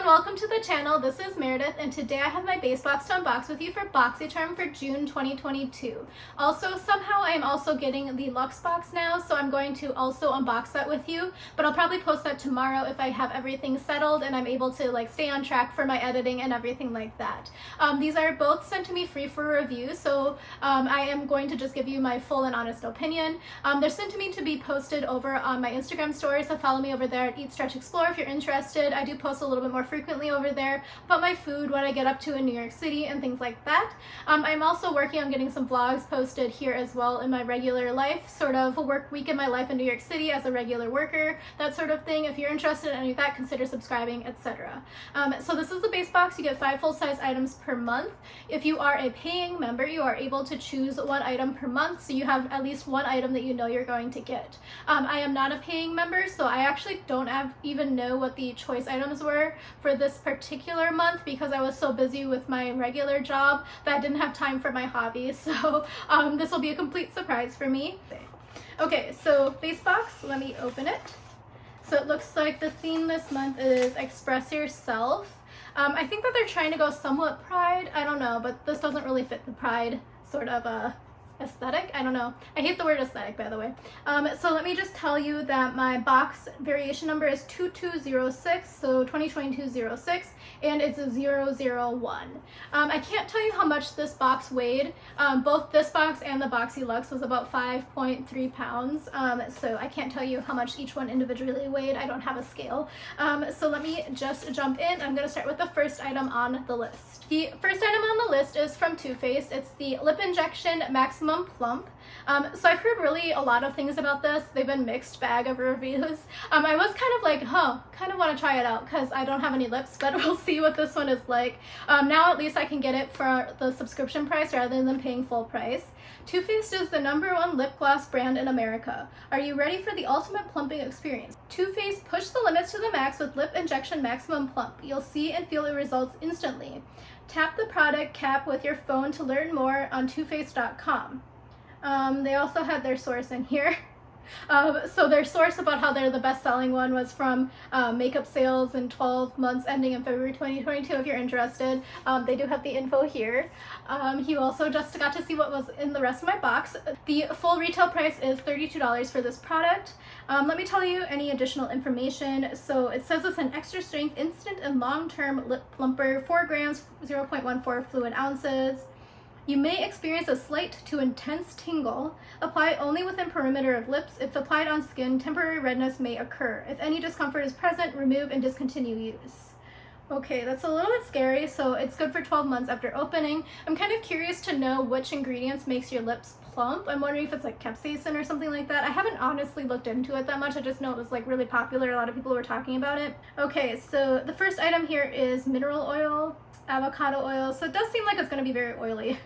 and welcome to the channel. This is Meredith, and today I have my base box to unbox with you for Boxycharm for June 2022. Also, somehow I'm also getting the Luxe box now, so I'm going to also unbox that with you, but I'll probably post that tomorrow if I have everything settled and I'm able to stay on track for my editing and everything like that. These are both sent to me free for review, so I am going to just give you my full and honest opinion. They're sent to me to be posted over on my Instagram stories, so follow me over there at Eat, Stretch, Explore if you're interested. I do post a little bit more frequently over there about my food, what I get up to in New York City, and things like that. I'm also working on getting some vlogs posted here as well in my regular life, sort of a work week in my life in New York City as a regular worker, that sort of thing. If you're interested in any of that, consider subscribing, etc. So this is the base box. You get 5 full-size items per month. If you are a paying member, you are able to choose 1 item per month, so you have at least 1 item that you know you're going to get. I am not a paying member, so I actually don't even know what the choice items were for this particular month because I was so busy with my regular job that I didn't have time for my hobbies. So this will be a complete surprise for me. Okay, so base box, let me open it. So it looks like the theme this month is Express Yourself. I think that they're trying to go somewhat pride, I don't know, but this doesn't really fit the pride sort of aesthetic. I don't know. I hate the word aesthetic, by the way. So let me just tell you that my box variation number is 2206, so 2022-06, and it's a 001. I can't tell you how much this box weighed. Both this box and the Boxy Luxe was about 5.3 pounds, so I can't tell you how much each one individually weighed. I don't have a scale. So let me just jump in. I'm going to start with the first item on the list. The first item on the list is from Too Faced. It's the Lip Injection Maximum Plump. So I've heard really a lot of things about this. They've been mixed bag of reviews. I was kind of like, kind of want to try it out because I don't have any lips, but we'll see what this one is like. Now at least I can get it for the subscription price rather than paying full price. Too Faced is the #1 lip gloss brand in America. Are you ready for the ultimate plumping experience? Too Faced push the limits to the max with Lip Injection Maximum Plump. You'll see and feel the results instantly. Tap the product cap with your phone to learn more on toofaced.com. They also had their source in here. So their source about how they're the best-selling one was from makeup sales in 12 months ending in February 2022, if you're interested. They do have the info here. You also just got to see what was in the rest of my box. The full retail price is $32 for this product. Let me tell you any additional information. So it says it's an extra strength, instant and long-term lip plumper, 4 grams, 0.14 fluid ounces. You may experience a slight to intense tingle. Apply only within perimeter of lips. If applied on skin, temporary redness may occur. If any discomfort is present, remove and discontinue use. Okay, that's a little bit scary, so it's good for 12 months after opening. I'm kind of curious to know which ingredients makes your lips plump. I'm wondering if it's like capsaicin or something like that. I haven't honestly looked into it that much. I just know it was like really popular. A lot of people were talking about it. Okay, so the first item here is mineral oil, avocado oil. So it does seem like it's going to be very oily.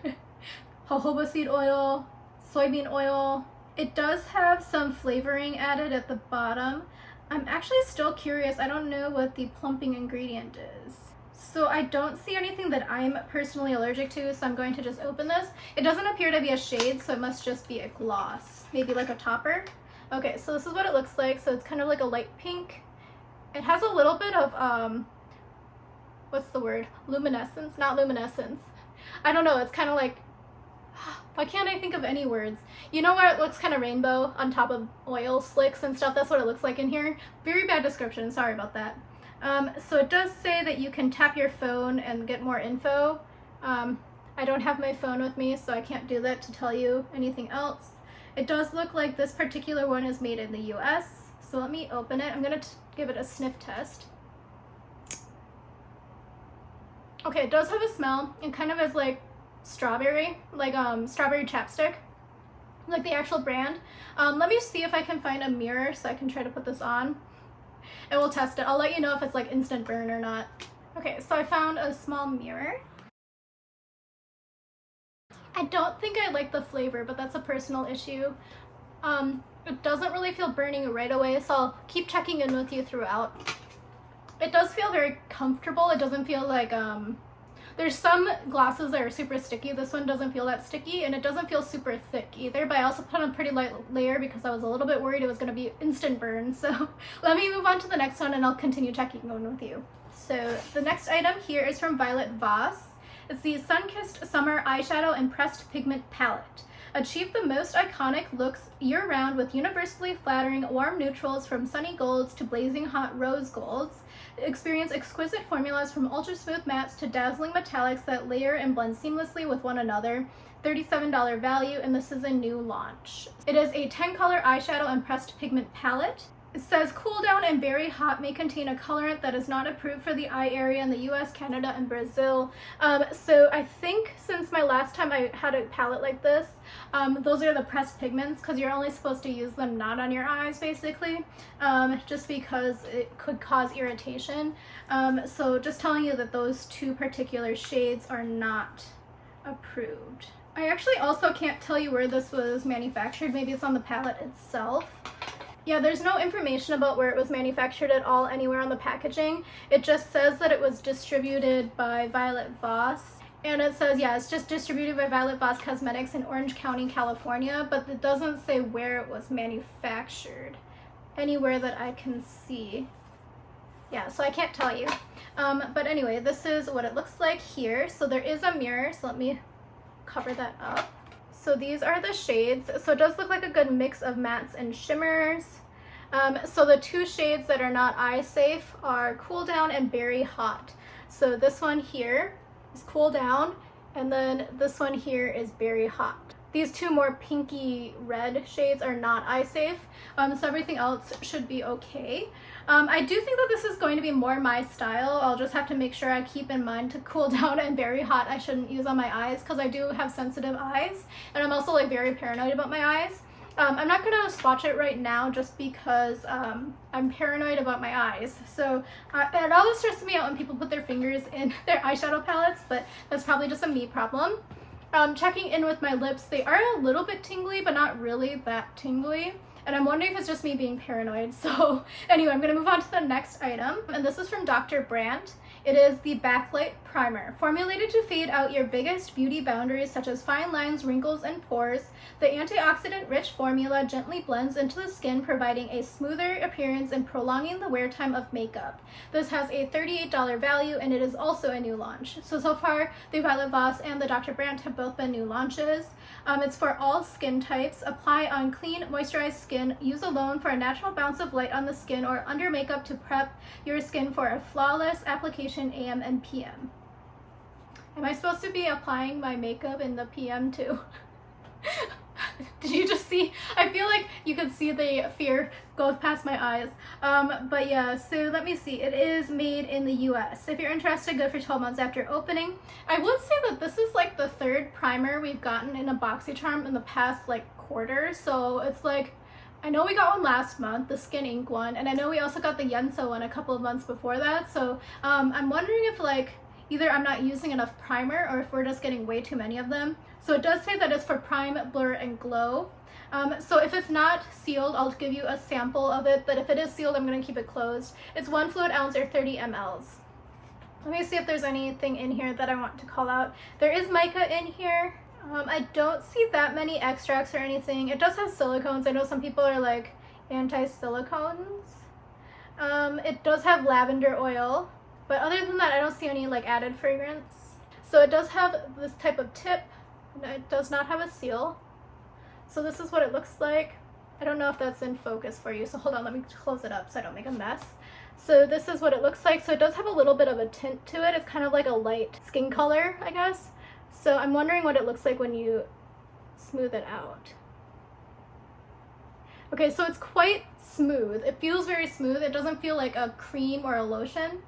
Jojoba seed oil, soybean oil. It does have some flavoring added at the bottom. I'm actually still curious. I don't know what the plumping ingredient is. So I don't see anything that I'm personally allergic to, so I'm going to just open this. It doesn't appear to be a shade, so it must just be a gloss. Maybe like a topper. Okay, so this is what it looks like. So it's kind of like a light pink. It has a little bit of, what's the word? Luminescence? Not luminescence. I don't know, it's kind of like, why can't I think of any words? You know where it looks kind of rainbow on top of oil slicks and stuff? That's what it looks like in here. Very bad description, sorry about that. So it does say that you can tap your phone and get more info. I don't have my phone with me, so I can't do that to tell you anything else. It does look like this particular one is made in the US, so let me open it. I'm gonna give it a sniff test. Okay, it does have a smell. It kind of is like strawberry, like strawberry chapstick, like the actual brand. Let me see if I can find a mirror so I can try to put this on and we'll test it. I'll let you know if it's like instant burn or not. Okay, so I found a small mirror. I don't think I like the flavor, but that's a personal issue. It doesn't really feel burning right away, so I'll keep checking in with you throughout. It does feel very comfortable. It doesn't feel like, there's some glosses that are super sticky. This one doesn't feel that sticky, and it doesn't feel super thick either, but I also put on a pretty light layer because I was a little bit worried it was going to be instant burn. So let me move on to the next one and I'll continue checking in with you. So the next item here is from Voss. It's the Sun-Kissed Summer Eyeshadow and Pressed Pigment Palette. Achieve the most iconic looks year-round with universally flattering warm neutrals from sunny golds to blazing hot rose golds. Experience exquisite formulas from ultra-smooth mattes to dazzling metallics that layer and blend seamlessly with one another. $37 value, and this is a new launch. It is a 10-color eyeshadow and pressed pigment palette. It says cool down and berry hot may contain a colorant that is not approved for the eye area in the US, Canada, and Brazil. So I think since my last time I had a palette like this, those are the pressed pigments because you're only supposed to use them not on your eyes basically, just because it could cause irritation. So just telling you that those two particular shades are not approved. I actually also can't tell you where this was manufactured. Maybe it's on the palette itself. Yeah, there's no information about where it was manufactured at all anywhere on the packaging. It just says that it was distributed by Voss. And it says, yeah, it's just distributed by Voss Cosmetics in Orange County, California, but it doesn't say where it was manufactured anywhere that I can see. Yeah, so I can't tell you. But anyway, this is what it looks like here. So there is a mirror, so let me cover that up. So these are the shades. So it does look like a good mix of mattes and shimmers. So the two shades that are not eye safe are Cool Down and Berry Hot. So this one here is Cool Down, and then this one here is Berry Hot. These two more pinky red shades are not eye safe, so everything else should be okay. I do think that this is going to be more my style. I'll just have to make sure I keep in mind to Cool Down and Berry Hot I shouldn't use on my eyes because I do have sensitive eyes, and I'm also like very paranoid about my eyes. I'm not going to swatch it right now just because I'm paranoid about my eyes. So it always stresses me out when people put their fingers in their eyeshadow palettes, but that's probably just a me problem. Checking in with my lips, they are a little bit tingly, but not really that tingly. And I'm wondering if it's just me being paranoid. So anyway, I'm going to move on to the next item. And this is from Dr. Brandt. It is the Backlight Primer. Formulated to fade out your biggest beauty boundaries such as fine lines, wrinkles, and pores, the antioxidant-rich formula gently blends into the skin, providing a smoother appearance and prolonging the wear time of makeup. This has a $38 value, and it is also a new launch. So far, the Violet Voss and the Dr. Brandt have both been new launches. It's for all skin types. Apply on clean, moisturized skin. Use alone for a natural bounce of light on the skin or under makeup to prep your skin for a flawless application AM and PM. Am I supposed to be applying my makeup in the PM too? Did you just see? I feel like you could see the fear go past my eyes. But yeah, so let me see. It is made in the US. If you're interested, good for 12 months after opening. I would say that this is like the third primer we've gotten in a Boxycharm in the past like quarter. So it's like, I know we got one last month, the Skin Ink one, and I know we also got the Yenso one a couple of months before that. So I'm wondering if like either I'm not using enough primer or if we're just getting way too many of them. So it does say that it's for prime, blur, and glow. So if it's not sealed, I'll give you a sample of it, but if it is sealed, I'm going to keep it closed. It's 1 fluid ounce or 30 mLs. Let me see if there's anything in here that I want to call out. There is mica in here. I don't see that many extracts or anything. It does have silicones. I know some people are like anti-silicones. It does have lavender oil, but other than that, I don't see any like added fragrance. So it does have this type of tip, and it does not have a seal. So this is what it looks like. I don't know if that's in focus for you, so hold on, let me close it up so I don't make a mess. So this is what it looks like. So it does have a little bit of a tint to it. It's kind of like a light skin color, I guess. So I'm wondering what it looks like when you smooth it out. Okay, so it's quite smooth. It feels very smooth. It doesn't feel like a cream or a lotion.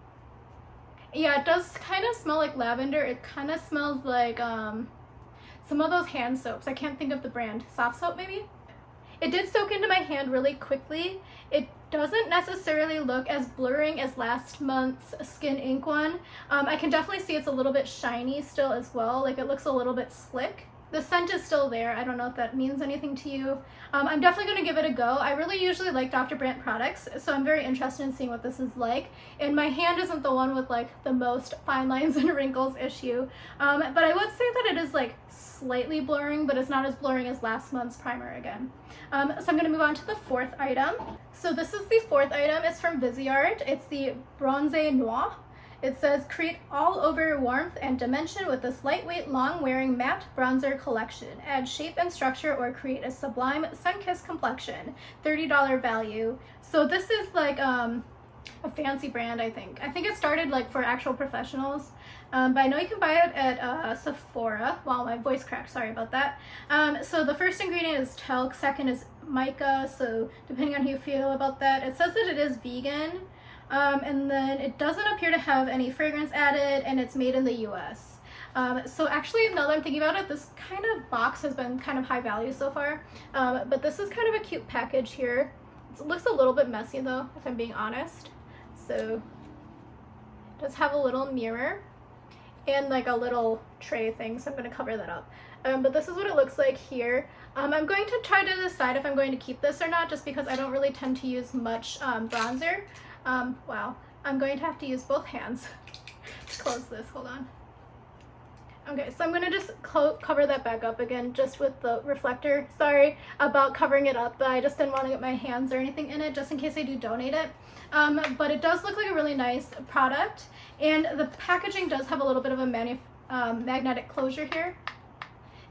Yeah, it does kind of smell like lavender. It kind of smells like some of those hand soaps. I can't think of the brand. Soft soap maybe? It did soak into my hand really quickly. It doesn't necessarily look as blurring as last month's Skin Ink one. I can definitely see it's a little bit shiny still as well. Like it looks a little bit slick. The scent is still there. I don't know if that means anything to you. I'm definitely going to give it a go. I really usually like Dr. Brandt products, so I'm very interested in seeing what this is like. And my hand isn't the one with like the most fine lines and wrinkles issue. But I would say that it is like slightly blurring, but it's not as blurring as last month's primer again. So I'm going to move on to the fourth item. So this is the fourth item. It's from Vizier. It's the Bronze Noir. It says, create all over warmth and dimension with this lightweight, long-wearing matte bronzer collection. Add shape and structure or create a sublime sun-kissed complexion. $30 value. So this is like a fancy brand, I think. I think it started like for actual professionals. But I know you can buy it at Sephora. Wow, my voice cracked, sorry about that. So the first ingredient is talc, second is mica, so depending on how you feel about that. It says that it is vegan, and then it doesn't appear to have any fragrance added, and it's made in the US. So actually, now that I'm thinking about it, this kind of box has been kind of high value so far, but this is kind of a cute package here. It looks a little bit messy though, if I'm being honest. So it does have a little mirror and like a little tray thing, so I'm going to cover that up. But this is what it looks like here. I'm going to try to decide if I'm going to keep this or not, just because I don't really tend to use much bronzer. Wow, I'm going to have to use both hands to close this, hold on. Okay, so I'm going to just cover that back up again, just with the reflector. Sorry about covering it up, but I just didn't want to get my hands or anything in it, just in case I do donate it. But it does look like a really nice product, and the packaging does have a little bit of a magnetic closure here.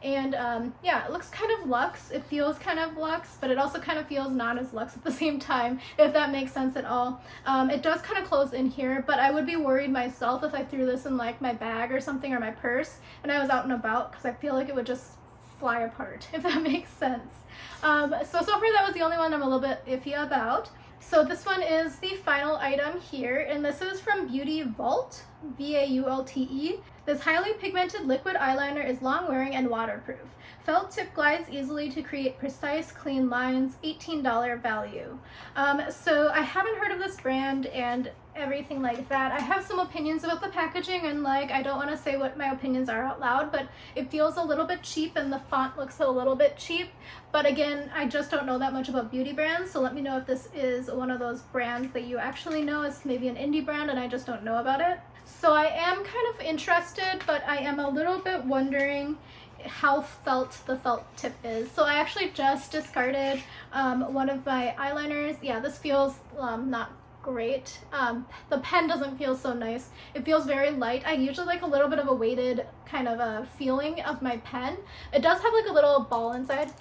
And yeah, it looks kind of luxe. It feels kind of luxe, but it also kind of feels not as luxe at the same time, if that makes sense at all. It does kind of close in here, but I would be worried myself if I threw this in like my bag or something, or my purse, and I was out and about, because I feel like it would just fly apart, if that makes sense. So far that was the only one I'm a little bit iffy about. So this one is the final item here, and this is from Beauty Vault, V-A-U-L-T-E. This highly pigmented liquid eyeliner is long-wearing and waterproof. Felt tip glides easily to create precise, clean lines, $18 value. So I haven't heard of this brand and everything like that. I have some opinions about the packaging, and like, I don't want to say what my opinions are out loud, but it feels a little bit cheap and the font looks a little bit cheap. But again, I just don't know that much about beauty brands, so let me know if this is one of those brands that you actually know is maybe an indie brand and I just don't know about it. So I am kind of interested, but I am a little bit wondering how the felt tip is. So I actually just discarded one of my eyeliners. Yeah, this feels not great. The pen doesn't feel so nice. It feels very light. I usually like a little bit of a weighted kind of a feeling of my pen. It does have like a little ball inside,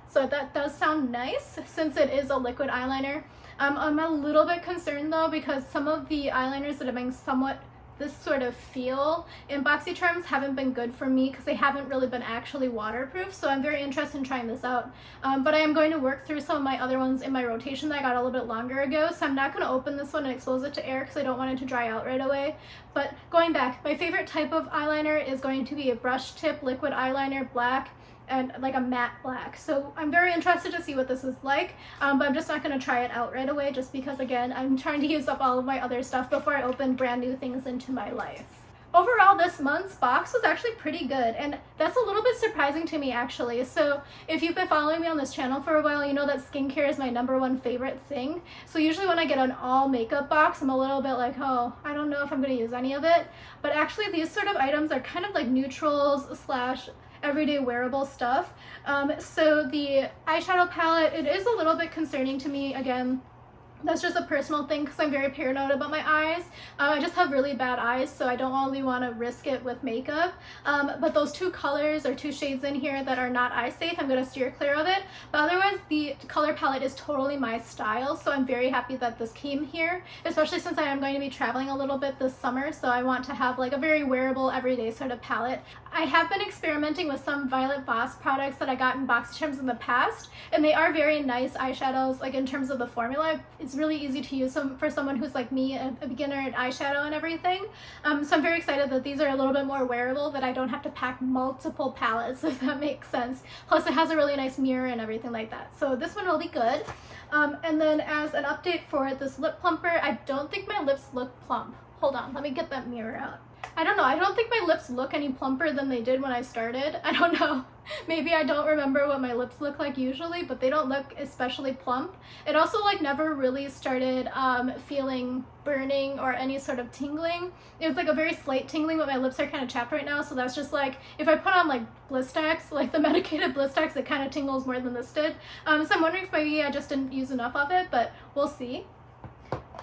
so that does sound nice since it is a liquid eyeliner. I'm a little bit concerned though, because some of the eyeliners that have been somewhat this sort of feel in Boxycharms haven't been good for me, because they haven't really been actually waterproof. So I'm very interested in trying this out. But I am going to work through some of my other ones in my rotation that I got a little bit longer ago. So I'm not going to open this one and expose it to air, because I don't want it to dry out right away. But going back, my favorite type of eyeliner is going to be a brush tip liquid eyeliner, black, and like a matte black. So I'm very interested to see what this is like, but I'm just not going to try it out right away, just because again, I'm trying to use up all of my other stuff before I open brand new things into my life. Overall, this month's box was actually pretty good, and that's a little bit surprising to me actually. So if you've been following me on this channel for a while, you know that skincare is my #1 favorite thing. So usually when I get an all makeup box, I'm a little bit like, oh, I don't know if I'm going to use any of it. But actually these sort of items are kind of like neutrals / everyday wearable stuff. So the eyeshadow palette, it is a little bit concerning to me. Again, that's just a personal thing, because I'm very paranoid about my eyes. I just have really bad eyes, so I don't really want to risk it with makeup. But those two colors or two shades in here that are not eye safe, I'm going to steer clear of it. But otherwise, the color palette is totally my style, so I'm very happy that this came here, especially since I am going to be traveling a little bit this summer, so I want to have like a very wearable, everyday sort of palette. I have been experimenting with some Violet Voss products that I got in Boxycharms in the past, and they are very nice eyeshadows, like in terms of the formula. It's really easy to use for someone who's like me, a beginner at eyeshadow and everything. So I'm very excited that these are a little bit more wearable, that I don't have to pack multiple palettes, if that makes sense. Plus it has a really nice mirror and everything like that. So this one will be good. And then as an update for this lip plumper, I don't think my lips look plump. Hold on, let me get that mirror out. I don't know, I don't think my lips look any plumper than they did when I started. I don't know. Maybe I don't remember what my lips look like usually, but they don't look especially plump. It also like never really started feeling burning or any sort of tingling. It was like a very slight tingling, but my lips are kind of chapped right now, so that's just like, if I put on like Blistex, like the medicated Blistex, it kind of tingles more than this did. So I'm wondering if maybe I just didn't use enough of it, but we'll see.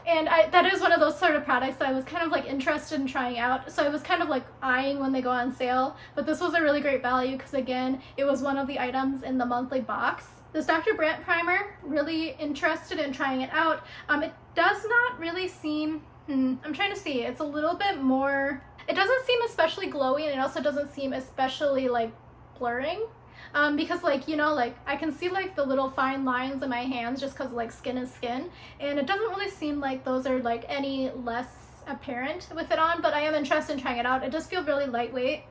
And that is one of those sort of products that I was kind of like interested in trying out. So I was kind of like eyeing when they go on sale, but this was a really great value because again, it was one of the items in the monthly box. This Dr. Brandt primer, really interested in trying it out. It does not really seem, I'm trying to see, it's a little bit more, it doesn't seem especially glowy, and it also doesn't seem especially like blurring. Because like, you know, like I can see like the little fine lines in my hands just because like skin is skin, and it doesn't really seem like those are like any less apparent with it on, but I am interested in trying it out. It does feel really lightweight,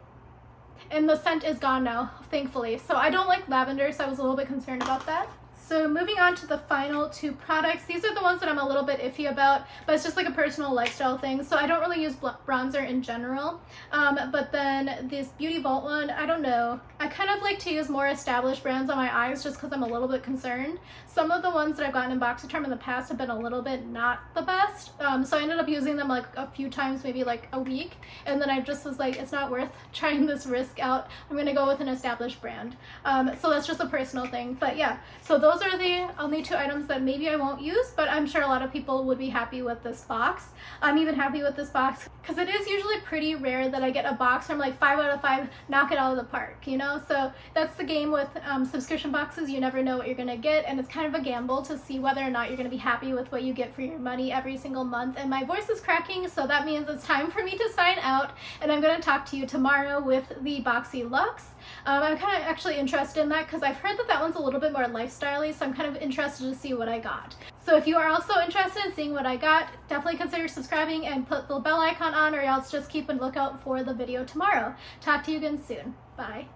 and the scent is gone now, thankfully. So I don't like lavender, so I was a little bit concerned about that. So moving on to the final two products. These are the ones that I'm a little bit iffy about, but it's just like a personal lifestyle thing. So I don't really use bronzer in general. But then this Beauty Vault one, I don't know. I kind of like to use more established brands on my eyes just because I'm a little bit concerned. Some of the ones that I've gotten in Boxycharm in the past have been a little bit not the best. So I ended up using them like a few times, maybe like a week. And then I just was like, it's not worth trying this risk out. I'm going to go with an established brand. So that's just a personal thing. But yeah, so those are the only two items that maybe I won't use, but I'm sure a lot of people would be happy with this box. I'm even happy with this box because it is usually pretty rare that I get a box from like 5 out of 5, knock it out of the park, you know? So that's the game with subscription boxes. You never know what you're gonna get, and it's kind of a gamble to see whether or not you're gonna be happy with what you get for your money every single month. And my voice is cracking, so that means it's time for me to sign out, and I'm gonna talk to you tomorrow with the Boxy Luxe. I'm kind of actually interested in that because I've heard that that one's a little bit more lifestyle-y, so I'm kind of interested to see what I got. So if you are also interested in seeing what I got, definitely consider subscribing and put the bell icon on, or else just keep a lookout for the video tomorrow. Talk to you again soon. Bye.